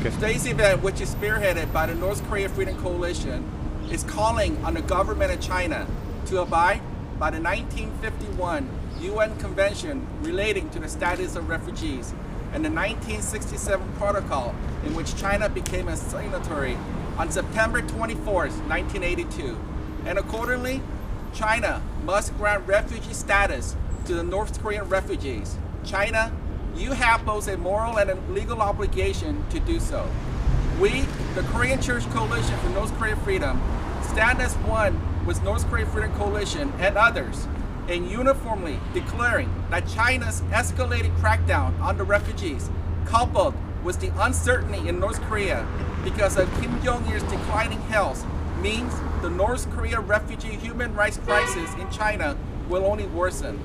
Okay. Today's event, which is spearheaded by the North Korea Freedom Coalition, is calling on the government of China to abide by the 1951 UN Convention relating to the status of refugees and the 1967 protocol in which China became a signatory on September 24, 1982. And accordingly, China must grant refugee status to the North Korean refugees. China, you have both a moral and a legal obligation to do so. We, the Korean Church Coalition for North Korean Freedom, stand as one with North Korean Freedom Coalition and others in uniformly declaring that China's escalated crackdown on the refugees, coupled with the uncertainty in North Korea because of Kim Jong-il's declining health, means the North Korea refugee human rights crisis in China will only worsen.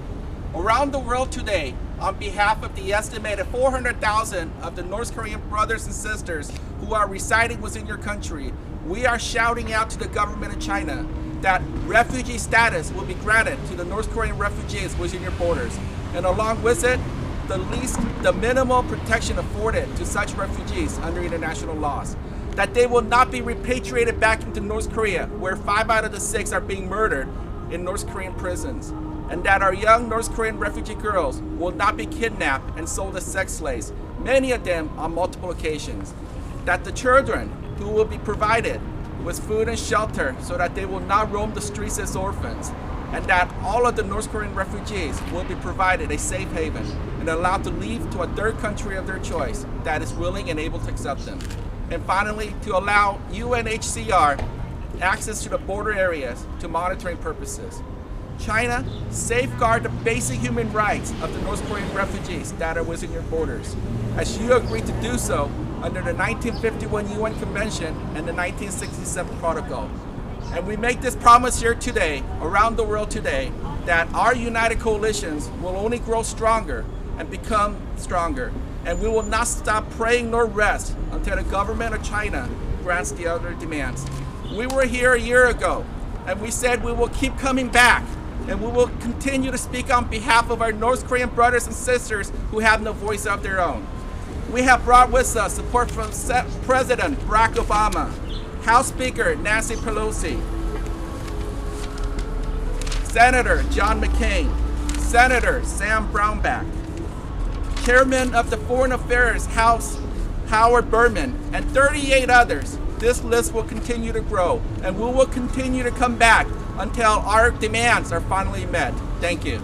Around the world today, on behalf of the estimated 400,000 of the North Korean brothers and sisters who are residing within your country, we are shouting out to the government of China that refugee status will be granted to the North Korean refugees within your borders. And along with it, the minimal protection afforded to such refugees under international laws. That they will not be repatriated back into North Korea, where 5 out of the 6 are being murdered in North Korean prisons. And that our young North Korean refugee girls will not be kidnapped and sold as sex slaves, many of them on multiple occasions. That the children who will be provided with food and shelter so that they will not roam the streets as orphans. And that all of the North Korean refugees will be provided a safe haven and allowed to leave to a third country of their choice that is willing and able to accept them. And finally, to allow UNHCR access to the border areas to monitoring purposes. China, safeguard the basic human rights of the North Korean refugees that are within your borders, as you agreed to do so under the 1951 UN Convention and the 1967 Protocol. And we make this promise here today, around the world today, that our united coalitions will only grow stronger and become stronger. And we will not stop praying nor rest until the government of China grants the other demands. We were here a year ago, and we said we will keep coming back, and we will continue to speak on behalf of our North Korean brothers and sisters who have no voice of their own. We have brought with us support from President Barack Obama, House Speaker Nancy Pelosi, Senator John McCain, Senator Sam Brownback, Chairman of the Foreign Affairs House Howard Berman, and 38 others. This list will continue to grow, and we will continue to come back until our demands are finally met. Thank you.